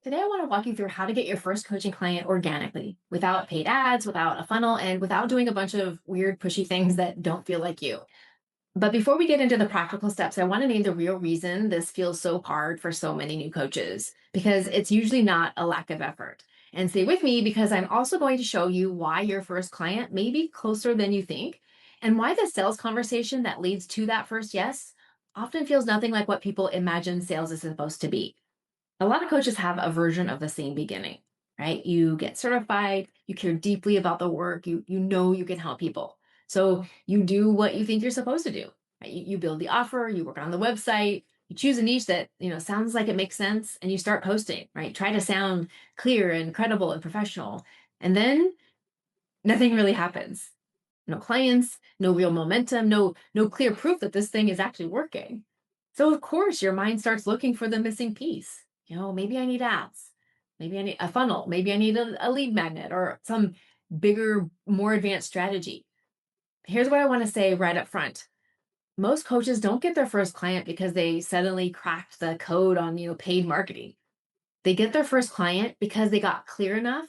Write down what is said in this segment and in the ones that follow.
Today, I want to walk you through how to get your first coaching client organically without paid ads, without a funnel, and without doing a bunch of weird, pushy things that don't feel like you. But before we get into the practical steps, I want to name the real reason this feels so hard for so many new coaches, because it's usually not a lack of effort. And stay with me because I'm also going to show you why your first client may be closer than you think, and why the sales conversation that leads to that first yes often feels nothing like what people imagine sales is supposed to be. A lot of coaches have a version of the same beginning, right? You get certified, you care deeply about the work, you know you can help people. So you do what you think you're supposed to do. Right? You build the offer, you work on the website, you choose a niche that sounds like it makes sense, and you start posting, right? Try to sound clear and credible and professional. And then nothing really happens. No clients, no real momentum, no clear proof that this thing is actually working. So of course your mind starts looking for the missing piece. Maybe I need ads. Maybe I need a funnel. Maybe I need a lead magnet or some bigger, more advanced strategy. Here's what I want to say right up front. Most coaches don't get their first client because they suddenly cracked the code on, paid marketing. They get their first client because they got clear enough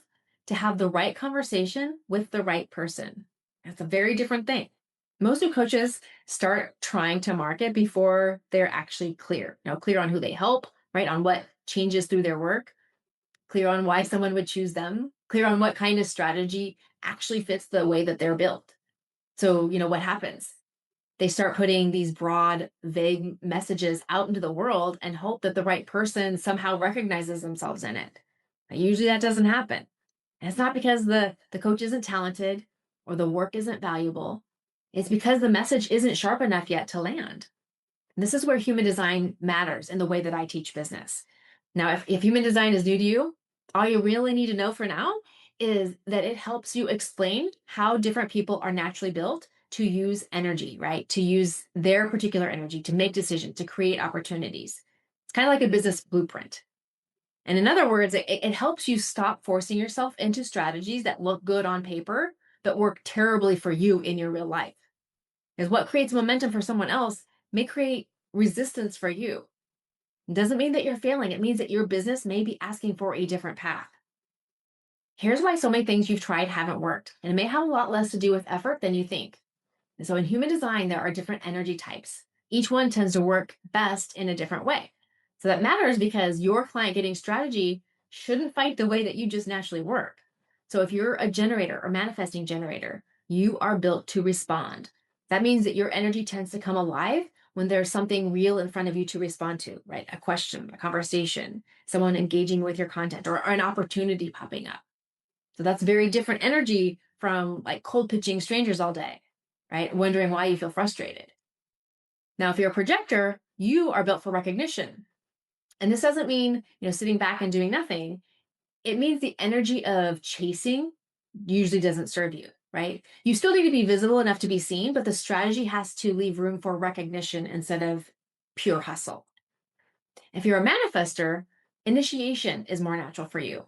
to have the right conversation with the right person. That's a very different thing. Most new coaches start trying to market before they're actually clear, clear on who they help, right? On what changes through their work, clear on why someone would choose them, clear on what kind of strategy actually fits the way that they're built. So, what happens? They start putting these broad, vague messages out into the world and hope that the right person somehow recognizes themselves in it. But usually that doesn't happen. And it's not because the coach isn't talented or the work isn't valuable. It's because the message isn't sharp enough yet to land. And this is where human design matters in the way that I teach business. Now, if human design is new to you, all you really need to know for now is that it helps you explain how different people are naturally built to use energy, right? To use their particular energy to make decisions, to create opportunities. It's kind of like a business blueprint. And in other words, it helps you stop forcing yourself into strategies that look good on paper, but work terribly for you in your real life. Because what creates momentum for someone else may create resistance for you. It doesn't mean that you're failing. It means that your business may be asking for a different path. Here's why so many things you've tried haven't worked, and it may have a lot less to do with effort than you think. And so in human design, there are different energy types. Each one tends to work best in a different way. So that matters because your client getting strategy shouldn't fight the way that you just naturally work. So if you're a generator or manifesting generator, you are built to respond. That means that your energy tends to come alive when there's something real in front of you to respond to, right? A question, a conversation, someone engaging with your content, or an opportunity popping up. So that's very different energy from like cold pitching strangers all day, right? Wondering why you feel frustrated. Now, if you're a projector, you are built for recognition. And this doesn't mean, sitting back and doing nothing. It means the energy of chasing usually doesn't serve you, right? You still need to be visible enough to be seen, but the strategy has to leave room for recognition instead of pure hustle. If you're a manifester, initiation is more natural for you.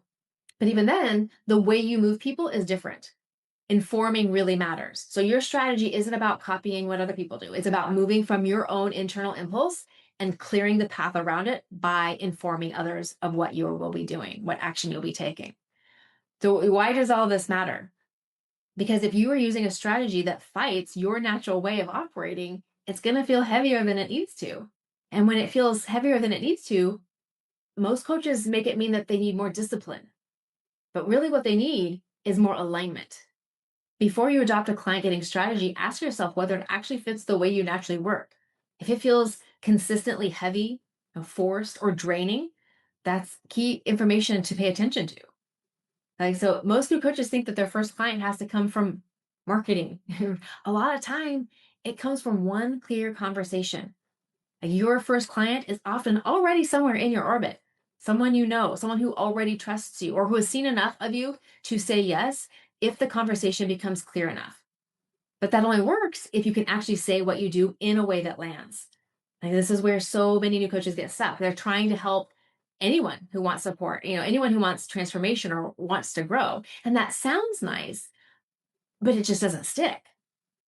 But even then, the way you move people is different. Informing really matters. So your strategy isn't about copying what other people do. It's about moving from your own internal impulse and clearing the path around it by informing others of what you will be doing, what action you'll be taking. So why does all this matter? Because if you are using a strategy that fights your natural way of operating, it's going to feel heavier than it needs to. And when it feels heavier than it needs to, most coaches make it mean that they need more discipline. But really what they need is more alignment. Before you adopt a client getting strategy, ask yourself whether it actually fits the way you naturally work. If it feels consistently heavy, forced, or draining, that's key information to pay attention to. Like, so most new coaches think that their first client has to come from marketing. A lot of time, it comes from one clear conversation. Like, your first client is often already somewhere in your orbit. Someone you know, someone who already trusts you, or who has seen enough of you to say yes if the conversation becomes clear enough. But that only works if you can actually say what you do in a way that lands. Like, this is where so many new coaches get stuck. They're trying to help anyone who wants support, anyone who wants transformation or wants to grow. And that sounds nice, but it just doesn't stick.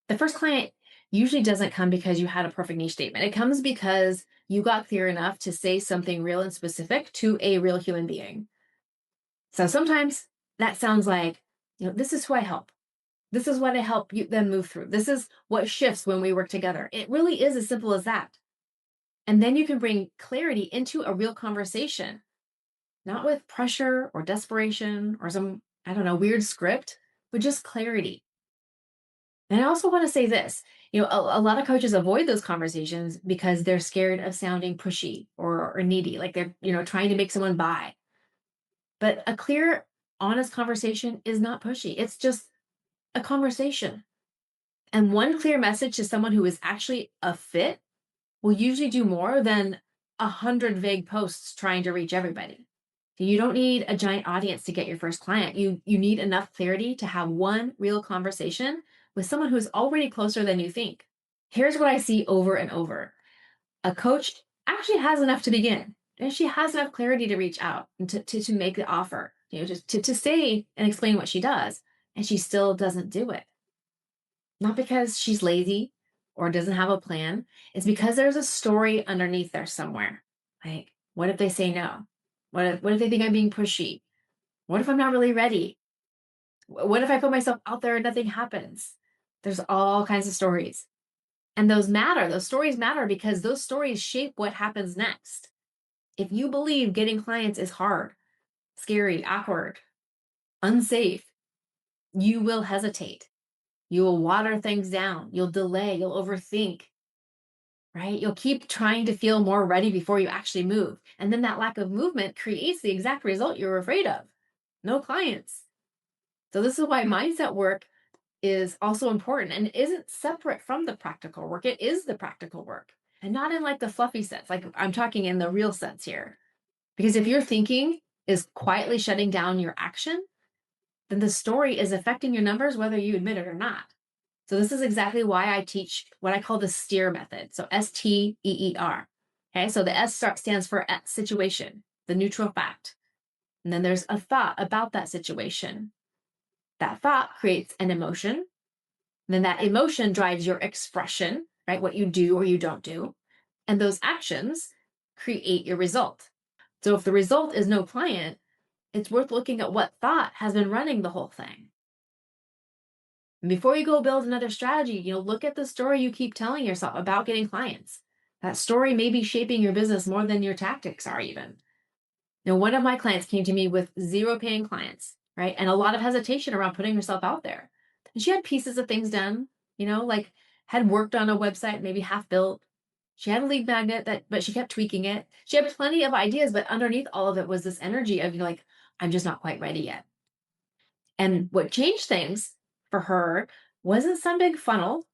The first client usually doesn't come because you had a perfect niche statement. It comes because you got clear enough to say something real and specific to a real human being. So sometimes that sounds like, this is who I help. This is what I help you them move through. This is what shifts when we work together. It really is as simple as that. And then you can bring clarity into a real conversation, not with pressure or desperation or some, I don't know, weird script, but just clarity. And I also want to say this, a lot of coaches avoid those conversations because they're scared of sounding pushy or needy, like they're, trying to make someone buy. But a clear, honest conversation is not pushy. It's just a conversation. And one clear message to someone who is actually a fit will usually do more than 100 vague posts trying to reach everybody. You don't need a giant audience to get your first client. You need enough clarity to have one real conversation with someone who's already closer than you think. Here's what I see over and over. A coach actually has enough to begin, and she has enough clarity to reach out and to make the offer, just to say and explain what she does, and she still doesn't do it. Not because she's lazy or doesn't have a plan. It's because there's a story underneath there somewhere. Like, what if they say no? What if they think I'm being pushy? What if I'm not really ready? What if I put myself out there and nothing happens? There's all kinds of stories. And those matter. Those stories matter because those stories shape what happens next. If you believe getting clients is hard, scary, awkward, unsafe, you will hesitate. You will water things down. You'll delay. You'll overthink, right? You'll keep trying to feel more ready before you actually move. And then that lack of movement creates the exact result you're afraid of. No clients. So this is why mindset work is also important and isn't separate from the practical work. It is the practical work, and not in like the fluffy sense. Like I'm talking in the real sense here. Because if your thinking is quietly shutting down your action, then the story is affecting your numbers whether you admit it or not. So this is exactly why I teach what I call the STEER method. So STEER. Okay, so the stands for situation, the neutral fact. And then there's a thought about that situation. That thought creates an emotion. Then that emotion drives your expression, right? What you do or you don't do. And those actions create your result. So if the result is no client, it's worth looking at what thought has been running the whole thing. And before you go build another strategy, look at the story you keep telling yourself about getting clients. That story may be shaping your business more than your tactics are even. One of my clients came to me with 0 paying clients, right? And a lot of hesitation around putting herself out there. And she had pieces of things done, like had worked on a website, maybe half built. She had a lead magnet but she kept tweaking it. She had plenty of ideas, but underneath all of it was this energy of like, I'm just not quite ready yet. And what changed things for her wasn't some big funnel.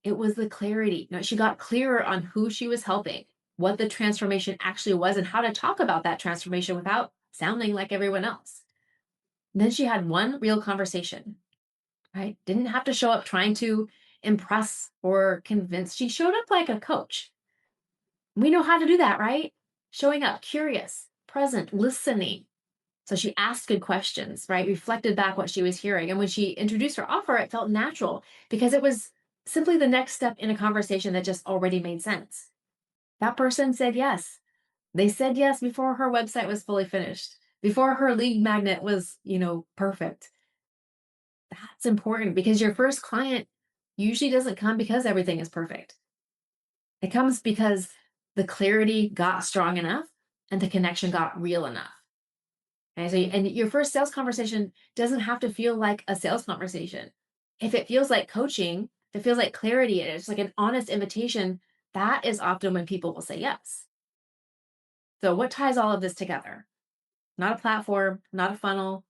It was the clarity. She got clearer on who she was helping, what the transformation actually was, and how to talk about that transformation without sounding like everyone else. And then she had one real conversation, right? Didn't have to show up trying to impress or convince. She showed up like a coach. We know how to do that, right? Showing up curious, present, listening. So she asked good questions, right? Reflected back what she was hearing. And when she introduced her offer, it felt natural because it was simply the next step in a conversation that just already made sense. That person said yes. They said yes before her website was fully finished, before her lead magnet was, perfect. That's important because your first client usually doesn't come because everything is perfect. It comes because the clarity got strong enough and the connection got real enough. And so, and your first sales conversation doesn't have to feel like a sales conversation. If it feels like coaching, if it feels like clarity, and it's like an honest invitation, that is often when people will say yes. So what ties all of this together? Not a platform, not a funnel,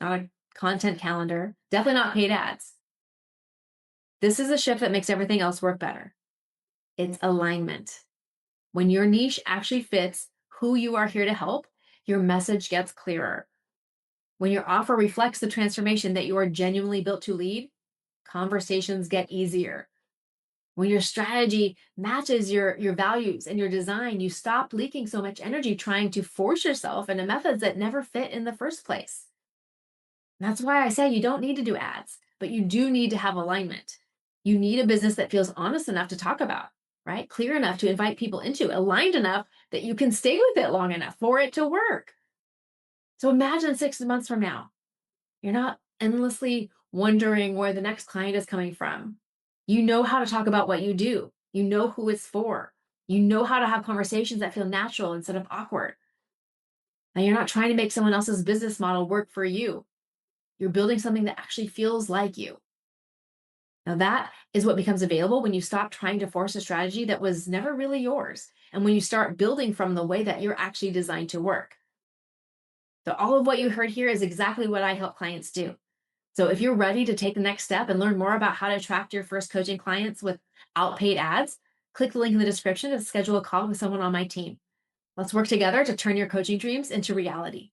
not a content calendar, definitely not paid ads. This is a shift that makes everything else work better. It's alignment. When your niche actually fits who you are here to help, your message gets clearer. When your offer reflects the transformation that you are genuinely built to lead, conversations get easier. When your strategy matches your values and your design, you stop leaking so much energy trying to force yourself into methods that never fit in the first place. And that's why I say you don't need to do ads, but you do need to have alignment. You need a business that feels honest enough to talk about, right? Clear enough to invite people into, aligned enough that you can stay with it long enough for it to work. So imagine 6 months from now, you're not endlessly wondering where the next client is coming from. You know how to talk about what you do, you know who it's for, you know how to have conversations that feel natural instead of awkward. And you're not trying to make someone else's business model work for you. You're building something that actually feels like you. Now, that is what becomes available when you stop trying to force a strategy that was never really yours. And when you start building from the way that you're actually designed to work. So, all of what you heard here is exactly what I help clients do. So, if you're ready to take the next step and learn more about how to attract your first coaching clients without paid ads, click the link in the description to schedule a call with someone on my team. Let's work together to turn your coaching dreams into reality.